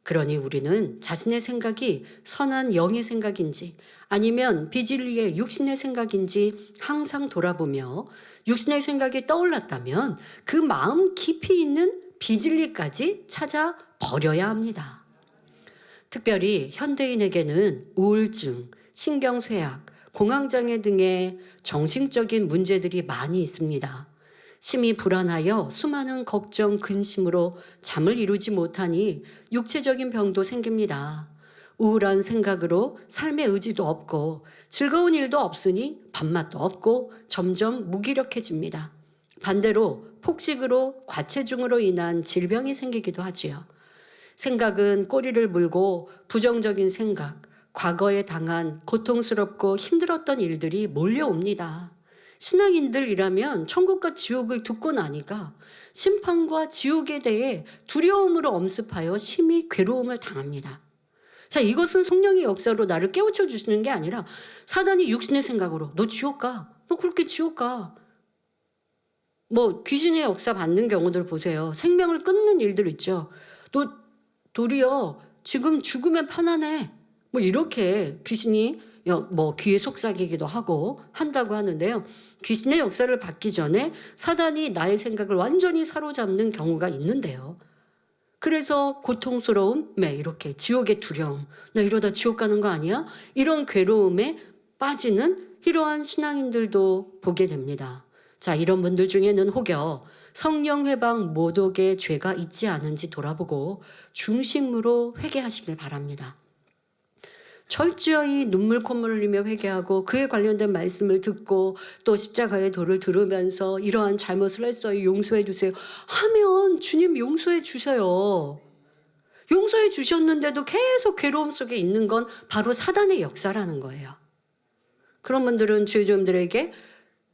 그러니 우리는 자신의 생각이 선한 영의 생각인지 아니면 비진리의 육신의 생각인지 항상 돌아보며 육신의 생각이 떠올랐다면 그 마음 깊이 있는 비진리까지 찾아 버려야 합니다. 특별히 현대인에게는 우울증, 신경쇠약, 공황장애 등의 정신적인 문제들이 많이 있습니다. 심히 불안하여 수많은 걱정, 근심으로 잠을 이루지 못하니 육체적인 병도 생깁니다. 우울한 생각으로 삶의 의지도 없고 즐거운 일도 없으니 밥맛도 없고 점점 무기력해집니다. 반대로 폭식으로 과체중으로 인한 질병이 생기기도 하지요. 생각은 꼬리를 물고 부정적인 생각, 과거에 당한 고통스럽고 힘들었던 일들이 몰려옵니다. 신앙인들이라면 천국과 지옥을 듣고 나니까 심판과 지옥에 대해 두려움으로 엄습하여 심히 괴로움을 당합니다. 자, 이것은 성령의 역사로 나를 깨우쳐 주시는 게 아니라 사단이 육신의 생각으로 너 지옥 가. 너 그렇게 지옥 가. 뭐 귀신의 역사 받는 경우들 보세요. 생명을 끊는 일들 있죠. 너 도리어 지금 죽으면 편안해. 뭐 이렇게 귀신이 뭐 귀에 속삭이기도 하고 한다고 하는데요. 귀신의 역사를 받기 전에 사단이 나의 생각을 완전히 사로잡는 경우가 있는데요. 그래서 고통스러움, 이렇게 지옥의 두려움, 나 이러다 지옥 가는 거 아니야? 이런 괴로움에 빠지는 이러한 신앙인들도 보게 됩니다. 자, 이런 분들 중에는 혹여 성령 회방 모독의 죄가 있지 않은지 돌아보고 중심으로 회개하시길 바랍니다. 철저히 눈물 콧물 흘리며 회개하고 그에 관련된 말씀을 듣고 또 십자가의 도를 들으면서 이러한 잘못을 했어요. 용서해 주세요. 하면 주님 용서해 주셔요. 용서해 주셨는데도 계속 괴로움 속에 있는 건 바로 사단의 역사라는 거예요. 그런 분들은 주의종들에게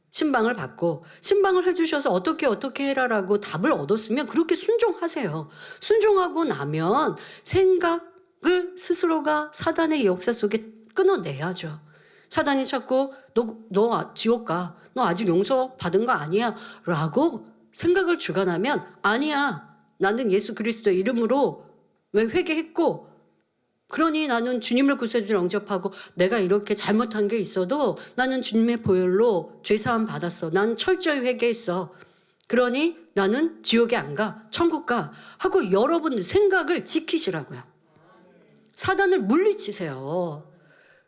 신방을 받고 신방을 해주셔서 어떻게 해라라고 답을 얻었으면 그렇게 순종하세요. 순종하고 나면 생각을 스스로가 사단의 역사 속에 끊어내야죠. 사단이 자꾸 너 지옥 가. 너 아직 용서 받은 거 아니야. 라고 생각을 주관하면 아니야. 나는 예수 그리스도의 이름으로 왜 회개했고 그러니 나는 주님을 구세주로 영접하고 내가 이렇게 잘못한 게 있어도 나는 주님의 보혈로 죄사함 받았어. 난 철저히 회개했어. 그러니 나는 지옥에 안 가. 천국 가. 하고 여러분들 생각을 지키시라고요. 사단을 물리치세요.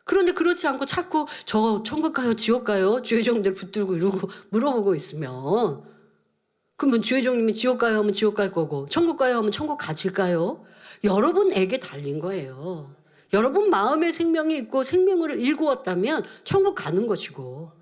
그런데 그렇지 않고 자꾸 저 천국 가요? 지옥 가요? 주의종들 붙들고 이러고 물어보고 있으면 그러면 주의종님이 지옥 가요 하면 지옥 갈 거고 천국 가요 하면 천국 가질까요? 여러분에게 달린 거예요. 여러분 마음에 생명이 있고 생명을 일구었다면 천국 가는 것이고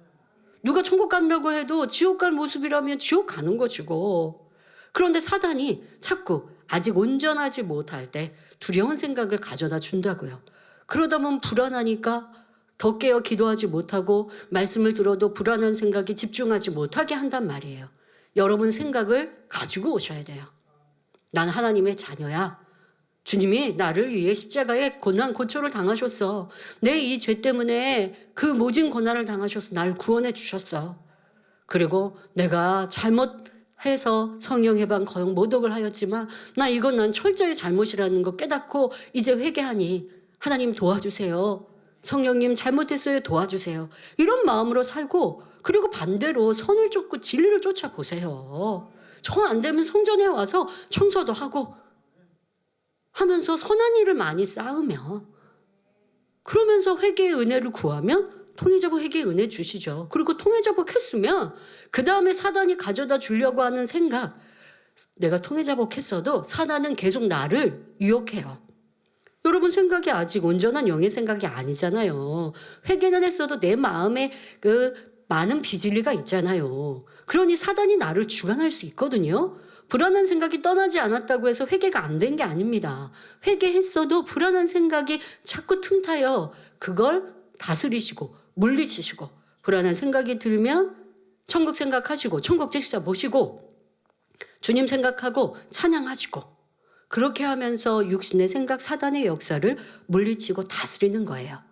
누가 천국 간다고 해도 지옥 갈 모습이라면 지옥 가는 것이고 그런데 사단이 자꾸 아직 온전하지 못할 때 두려운 생각을 가져다 준다고요. 그러다 보면 불안하니까 더 깨어 기도하지 못하고 말씀을 들어도 불안한 생각이 집중하지 못하게 한단 말이에요. 여러분 생각을 가지고 오셔야 돼요. 난 하나님의 자녀야. 주님이 나를 위해 십자가에 고초를 당하셨어. 내 이 죄 때문에 그 모진 고난을 당하셔서 날 구원해 주셨어. 그리고 내가 잘못해서 성령 해방 거역 모독을 하였지만 난 철저히 잘못이라는 거 깨닫고 이제 회개하니 하나님 도와주세요. 성령님 잘못했어요. 도와주세요. 이런 마음으로 살고 그리고 반대로 선을 쫓고 진리를 쫓아보세요. 정 안 되면 성전에 와서 청소도 하고 하면서 선한 일을 많이 쌓으며 그러면서 회개의 은혜를 구하면 통해자복 회개의 은혜 주시죠. 그리고 통해자복 했으면 그 다음에 사단이 가져다 주려고 하는 생각 내가 통해자복 했어도 사단은 계속 나를 유혹해요. 여러분 생각이 아직 온전한 영의 생각이 아니잖아요. 회개는 했어도 내 마음에 그 많은 비진리가 있잖아요. 그러니 사단이 나를 주관할 수 있거든요. 불안한 생각이 떠나지 않았다고 해서 회개가 안 된 게 아닙니다. 회개했어도 불안한 생각이 자꾸 틈타요. 그걸 다스리시고 물리치시고 불안한 생각이 들면 천국 생각하시고 천국 제식자 모시고 주님 생각하고 찬양하시고 그렇게 하면서 육신의 생각 사단의 역사를 물리치고 다스리는 거예요.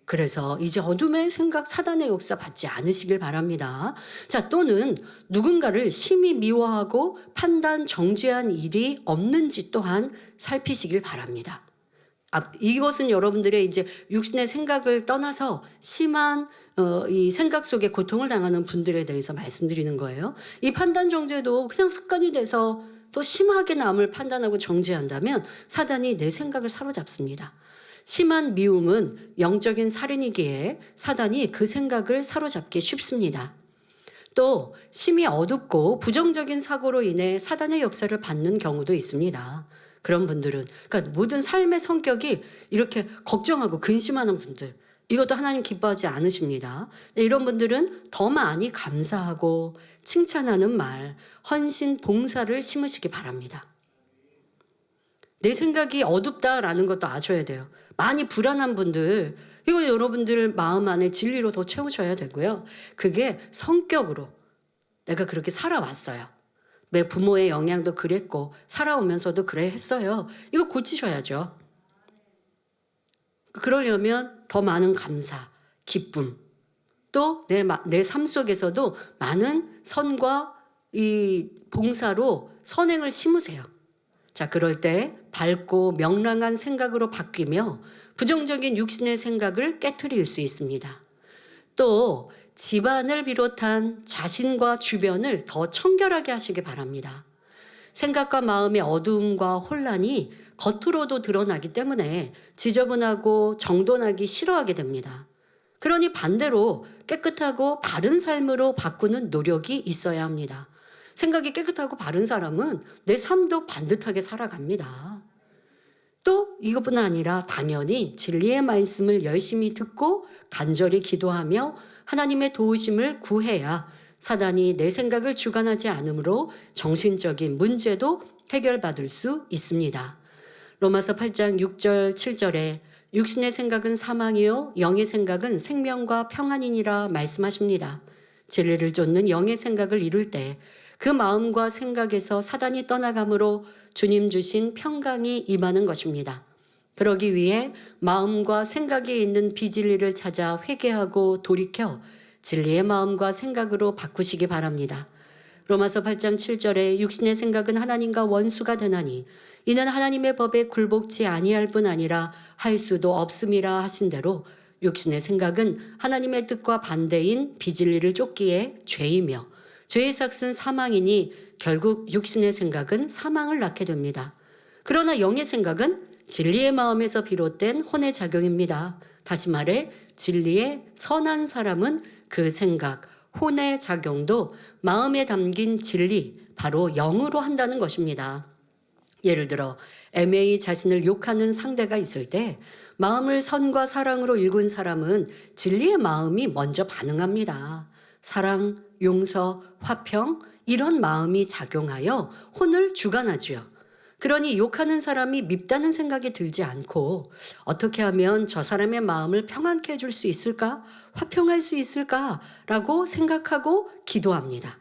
그래서 이제 어둠의 생각 사단의 역사 받지 않으시길 바랍니다. 자, 또는 누군가를 심히 미워하고 판단 정죄한 일이 없는지 또한 살피시길 바랍니다. 이것은 여러분들의 이제 육신의 생각을 떠나서 심한 이 생각 속에 고통을 당하는 분들에 대해서 말씀드리는 거예요. 이 판단 정죄도 그냥 습관이 돼서 또 심하게 남을 판단하고 정죄한다면 사단이 내 생각을 사로잡습니다. 심한 미움은 영적인 살인이기에 사단이 그 생각을 사로잡기 쉽습니다. 또 심히 어둡고 부정적인 사고로 인해 사단의 역사를 받는 경우도 있습니다. 그런 분들은, 그러니까 모든 삶의 성격이 이렇게 걱정하고 근심하는 분들, 이것도 하나님 기뻐하지 않으십니다. 이런 분들은 더 많이 감사하고 칭찬하는 말, 헌신, 봉사를 심으시기 바랍니다. 내 생각이 어둡다라는 것도 아셔야 돼요. 많이 불안한 분들, 이거 여러분들 마음 안에 진리로 더 채우셔야 되고요. 그게 성격으로 내가 그렇게 살아왔어요. 내 부모의 영향도 그랬고 살아오면서도 그래 했어요. 이거 고치셔야죠. 그러려면 더 많은 감사, 기쁨, 또 내 삶 속에서도 많은 선과 이 봉사로 선행을 심으세요. 자, 그럴 때 밝고 명랑한 생각으로 바뀌며 부정적인 육신의 생각을 깨트릴 수 있습니다. 또 집안을 비롯한 자신과 주변을 더 청결하게 하시기 바랍니다. 생각과 마음의 어두움과 혼란이 겉으로도 드러나기 때문에 지저분하고 정돈하기 싫어하게 됩니다. 그러니 반대로 깨끗하고 바른 삶으로 바꾸는 노력이 있어야 합니다. 생각이 깨끗하고 바른 사람은 내 삶도 반듯하게 살아갑니다. 또 이것뿐 아니라 당연히 진리의 말씀을 열심히 듣고 간절히 기도하며 하나님의 도우심을 구해야 사단이 내 생각을 주관하지 않으므로 정신적인 문제도 해결받을 수 있습니다. 로마서 8장 6절 7절에 육신의 생각은 사망이요 영의 생각은 생명과 평안이니라 말씀하십니다. 진리를 쫓는 영의 생각을 이룰 때 그 마음과 생각에서 사단이 떠나가므로 주님 주신 평강이 임하는 것입니다. 그러기 위해 마음과 생각에 있는 비진리를 찾아 회개하고 돌이켜 진리의 마음과 생각으로 바꾸시기 바랍니다. 로마서 8장 7절에 육신의 생각은 하나님과 원수가 되나니 이는 하나님의 법에 굴복지 아니할 뿐 아니라 할 수도 없음이라 하신 대로 육신의 생각은 하나님의 뜻과 반대인 비진리를 쫓기에 죄이며 죄의 삭은 사망이니 결국 육신의 생각은 사망을 낳게 됩니다. 그러나 영의 생각은 진리의 마음에서 비롯된 혼의 작용입니다. 다시 말해 진리의 선한 사람은 그 생각, 혼의 작용도 마음에 담긴 진리, 바로 영으로 한다는 것입니다. 예를 들어 애매히 자신을 욕하는 상대가 있을 때 마음을 선과 사랑으로 일군 사람은 진리의 마음이 먼저 반응합니다. 사랑, 용서, 화평 이런 마음이 작용하여 혼을 주관하지요. 그러니 욕하는 사람이 밉다는 생각이 들지 않고 어떻게 하면 저 사람의 마음을 평안케 해줄 수 있을까? 화평할 수 있을까라고 생각하고 기도합니다.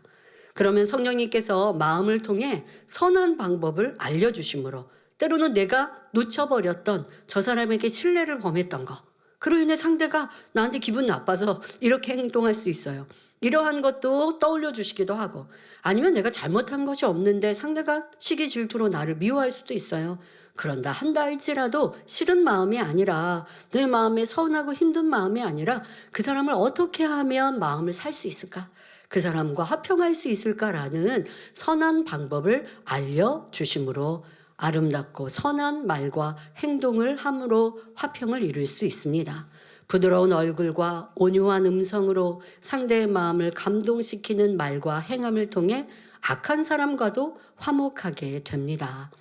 그러면 성령님께서 마음을 통해 선한 방법을 알려주심으로 때로는 내가 놓쳐버렸던 저 사람에게 신뢰를 범했던 거, 그로 인해 상대가 나한테 기분 나빠서 이렇게 행동할 수 있어요. 이러한 것도 떠올려 주시기도 하고, 아니면 내가 잘못한 것이 없는데 상대가 시기 질투로 나를 미워할 수도 있어요. 그런다 한다 할지라도 싫은 마음이 아니라, 내 마음에 서운하고 힘든 마음이 아니라 그 사람을 어떻게 하면 마음을 살 수 있을까? 그 사람과 화평할 수 있을까라는 선한 방법을 알려주심으로 아름답고 선한 말과 행동을 함으로 화평을 이룰 수 있습니다. 부드러운 얼굴과 온유한 음성으로 상대의 마음을 감동시키는 말과 행함을 통해 악한 사람과도 화목하게 됩니다.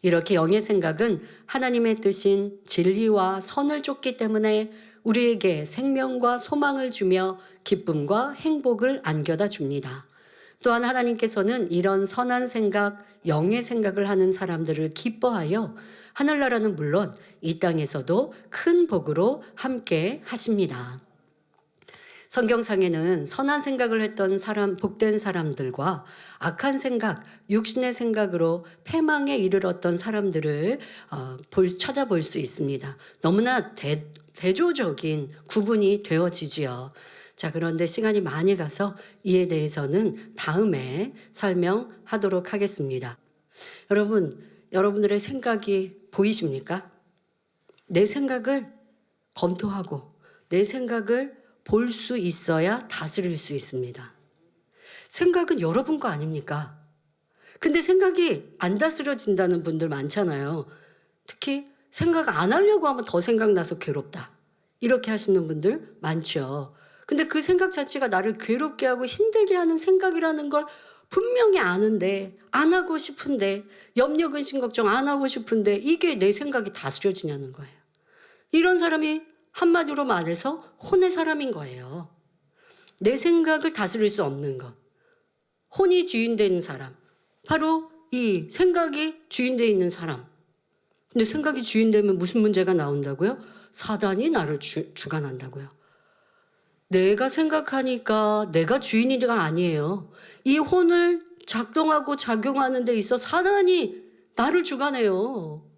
이렇게 영의 생각은 하나님의 뜻인 진리와 선을 쫓기 때문에 우리에게 생명과 소망을 주며 기쁨과 행복을 안겨다 줍니다. 또한 하나님께서는 이런 선한 생각, 영의 생각을 하는 사람들을 기뻐하여 하늘나라는 물론 이 땅에서도 큰 복으로 함께 하십니다. 성경상에는 선한 생각을 했던 사람, 복된 사람들과 악한 생각, 육신의 생각으로 패망에 이르렀던 사람들을 찾아볼 수 있습니다. 너무나 대조적인 구분이 되어지지요. 자, 그런데 시간이 많이 가서 이에 대해서는 다음에 설명하도록 하겠습니다. 여러분들의 생각이 보이십니까? 내 생각을 검토하고 내 생각을 볼 수 있어야 다스릴 수 있습니다. 생각은 여러분 거 아닙니까? 근데 생각이 안 다스려진다는 분들 많잖아요. 특히 생각 안 하려고 하면 더 생각나서 괴롭다, 이렇게 하시는 분들 많죠. 근데 그 생각 자체가 나를 괴롭게 하고 힘들게 하는 생각이라는 걸 분명히 아는데, 안 하고 싶은데, 염려 근심 걱정 안 하고 싶은데 이게 내 생각이 다스려지냐는 거예요. 이런 사람이 한마디로 말해서 혼의 사람인 거예요. 내 생각을 다스릴 수 없는 것. 혼이 주인된 사람. 바로 이 생각이 주인되어 있는 사람. 근데 생각이 주인되면 무슨 문제가 나온다고요? 사단이 나를 주관한다고요. 내가 생각하니까 내가 주인이가 아니에요. 이 혼을 작동하고 작용하는 데 있어 사단이 나를 주관해요.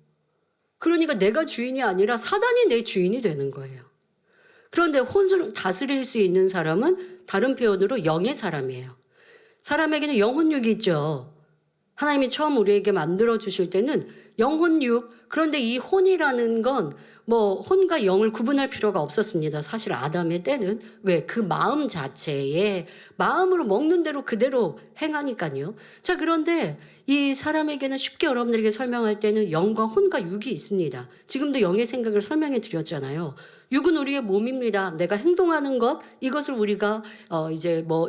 그러니까 내가 주인이 아니라 사단이 내 주인이 되는 거예요. 그런데 혼을 다스릴 수 있는 사람은 다른 표현으로 영의 사람이에요. 사람에게는 영혼육이 있죠. 하나님이 처음 우리에게 만들어 주실 때는 영혼육, 그런데 이 혼이라는 건 혼과 영을 구분할 필요가 없었습니다. 사실 아담의 때는. 왜? 그 마음 자체에 마음으로 먹는 대로 그대로 행하니까요. 자, 그런데 이 사람에게는 쉽게 여러분들에게 설명할 때는 영과 혼과 육이 있습니다. 지금도 영의 생각을 설명해 드렸잖아요. 육은 우리의 몸입니다. 내가 행동하는 것, 이것을 우리가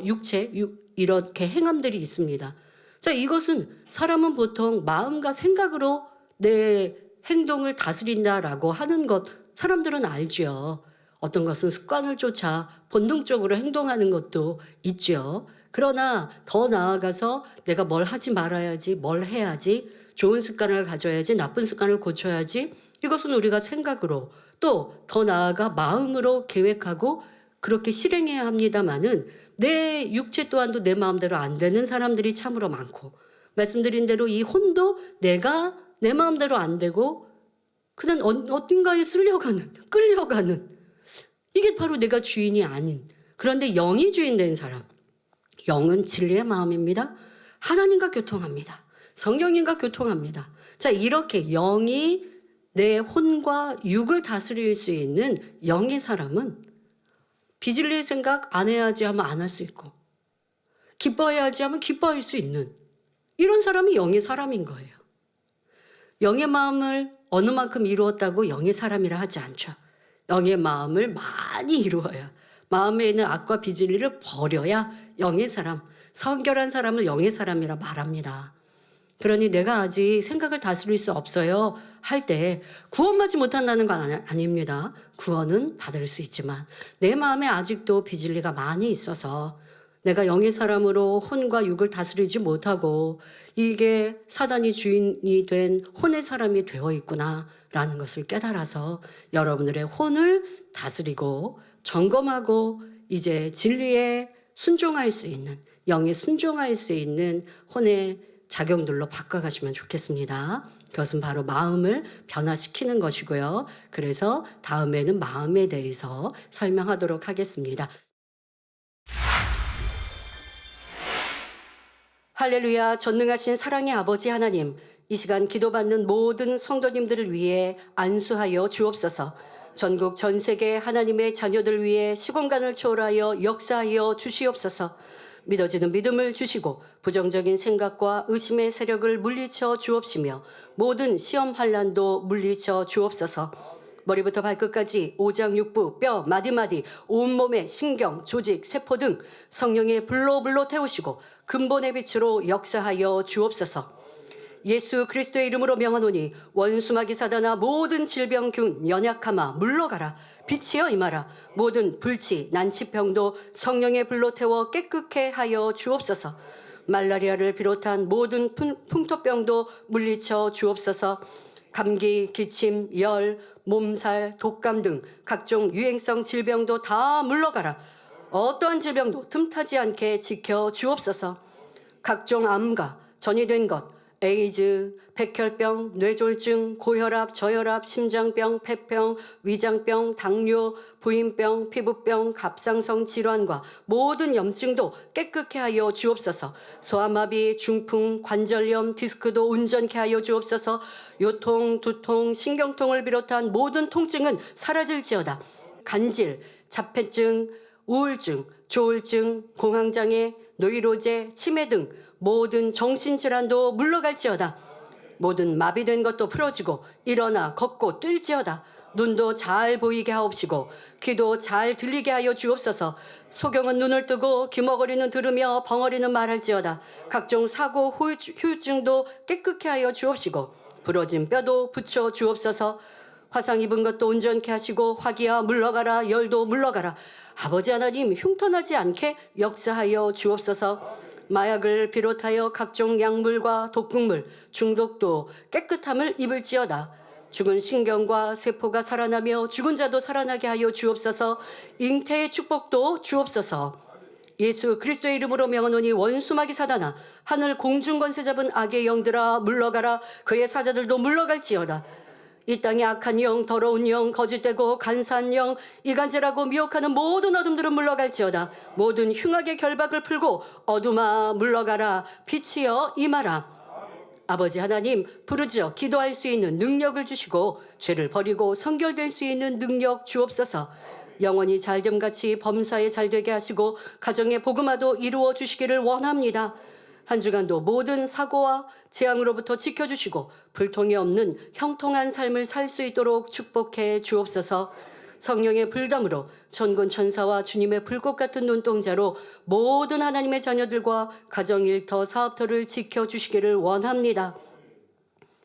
육체, 이렇게 행함들이 있습니다. 자, 이것은 사람은 보통 마음과 생각으로 내 행동을 다스린다라고 하는 것, 사람들은 알죠. 어떤 것은 습관을 쫓아 본능적으로 행동하는 것도 있죠. 그러나 더 나아가서 내가 뭘 하지 말아야지, 뭘 해야지, 좋은 습관을 가져야지, 나쁜 습관을 고쳐야지, 이것은 우리가 생각으로 또 더 나아가 마음으로 계획하고 그렇게 실행해야 합니다마는 내 육체 또한도 내 마음대로 안 되는 사람들이 참으로 많고, 말씀드린 대로 이 혼도 내가 내 마음대로 안 되고 그냥 어딘가에 끌려가는 이게 바로 내가 주인이 아닌, 그런데 영이 주인된 사람. 영은 진리의 마음입니다. 하나님과 교통합니다. 성령님과 교통합니다. 자, 이렇게 영이 내 혼과 육을 다스릴 수 있는 영의 사람은 비질릴 생각 안 해야지 하면 안 할 수 있고, 기뻐해야지 하면 기뻐할 수 있는 이런 사람이 영의 사람인 거예요. 영의 마음을 어느 만큼 이루었다고 영의 사람이라 하지 않죠. 영의 마음을 많이 이루어야, 마음에 있는 악과 비질리를 버려야 영의 사람, 성결한 사람을 영의 사람이라 말합니다. 그러니 내가 아직 생각을 다스릴 수 없어요 할 때 구원받지 못한다는 건 아닙니다. 구원은 받을 수 있지만 내 마음에 아직도 비질리가 많이 있어서 내가 영의 사람으로 혼과 육을 다스리지 못하고 이게 사단이 주인이 된 혼의 사람이 되어 있구나라는 것을 깨달아서 여러분들의 혼을 다스리고 점검하고 이제 진리에 순종할 수 있는, 영에 순종할 수 있는 혼의 작용들로 바꿔가시면 좋겠습니다. 그것은 바로 마음을 변화시키는 것이고요. 그래서 다음에는 마음에 대해서 설명하도록 하겠습니다. 할렐루야. 전능하신 사랑의 아버지 하나님, 이 시간 기도받는 모든 성도님들을 위해 안수하여 주옵소서. 전국 전 세계 하나님의 자녀들 위해 시공간을 초월하여 역사하여 주시옵소서. 믿어지는 믿음을 주시고 부정적인 생각과 의심의 세력을 물리쳐 주옵시며 모든 시험 환난도 물리쳐 주옵소서. 머리부터 발끝까지 오장육부, 뼈, 마디마디, 온몸의 신경, 조직, 세포 등 성령의 불로 태우시고 근본의 빛으로 역사하여 주옵소서. 예수 그리스도의 이름으로 명하노니 원수마귀 사단아 모든 질병균 연약함아 물러가라. 빛이여 임하라. 모든 불치 난치병도 성령의 불로 태워 깨끗게 하여 주옵소서. 말라리아를 비롯한 모든 풍토병도 물리쳐 주옵소서. 감기, 기침, 열, 몸살, 독감 등 각종 유행성 질병도 다 물러가라. 어떠한 질병도 틈타지 않게 지켜 주옵소서. 각종 암과 전이된 것, 에이즈, 백혈병, 뇌졸중, 고혈압, 저혈압, 심장병, 폐병, 위장병, 당뇨, 부인병, 피부병, 갑상선 질환과 모든 염증도 깨끗게 하여 주옵소서. 소아마비, 중풍, 관절염, 디스크도 온전케 하여 주옵소서. 요통, 두통, 신경통을 비롯한 모든 통증은 사라질지어다. 간질, 자폐증, 우울증, 조울증, 공황장애, 노이로제, 치매 등 모든 정신질환도 물러갈지어다. 모든 마비된 것도 풀어지고 일어나 걷고 뛸지어다. 눈도 잘 보이게 하옵시고 귀도 잘 들리게 하여 주옵소서. 소경은 눈을 뜨고 귀머거리는 들으며 벙어리는 말할지어다. 각종 사고 후유증도 깨끗게 하여 주옵시고 부러진 뼈도 붙여 주옵소서. 화상 입은 것도 온전케 하시고 화기야 물러가라, 열도 물러가라. 아버지 하나님, 흉터나지 않게 역사하여 주옵소서. 마약을 비롯하여 각종 약물과 독극물, 중독도 깨끗함을 입을지어다. 죽은 신경과 세포가 살아나며 죽은 자도 살아나게 하여 주옵소서. 잉태의 축복도 주옵소서. 예수 그리스도의 이름으로 명하노니 원수마귀 사단아, 하늘 공중 권세 잡은 악의 영들아 물러가라. 그의 사자들도 물러갈지어다. 이 땅의 악한 영, 더러운 영, 거짓되고 간사한 영, 이간질하고 미혹하는 모든 어둠들은 물러갈지어다. 모든 흉악의 결박을 풀고 어둠아 물러가라. 빛이여 임하라. 아버지 하나님, 부르짖어 기도할 수 있는 능력을 주시고 죄를 버리고 성결될 수 있는 능력 주옵소서. 영원히 잘됨같이 범사에 잘되게 하시고 가정의 복음화도 이루어 주시기를 원합니다. 한 주간도 모든 사고와 재앙으로부터 지켜주시고 불통이 없는 형통한 삶을 살 수 있도록 축복해 주옵소서. 성령의 불담으로 천군 천사와 주님의 불꽃 같은 눈동자로 모든 하나님의 자녀들과 가정 일터 사업터를 지켜주시기를 원합니다.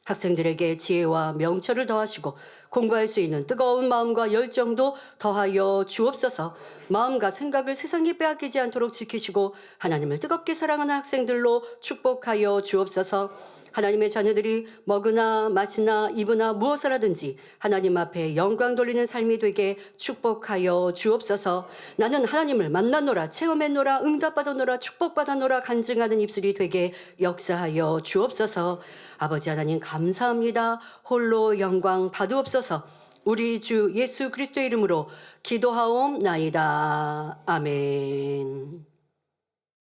학생들에게 지혜와 명철을 더하시고 공부할 수 있는 뜨거운 마음과 열정도 더하여 주옵소서. 마음과 생각을 세상에 빼앗기지 않도록 지키시고 하나님을 뜨겁게 사랑하는 학생들로 축복하여 주옵소서. 하나님의 자녀들이 먹으나 마시나 입으나 무엇을 하든지 하나님 앞에 영광 돌리는 삶이 되게 축복하여 주옵소서. 나는 하나님을 만나노라, 체험했노라, 응답받아노라, 축복받아노라 간증하는 입술이 되게 역사하여 주옵소서. 아버지 하나님 감사합니다. 홀로 영광 받으옵소서. 우리 주 예수 그리스도의 이름으로 기도하옵나이다. 아멘.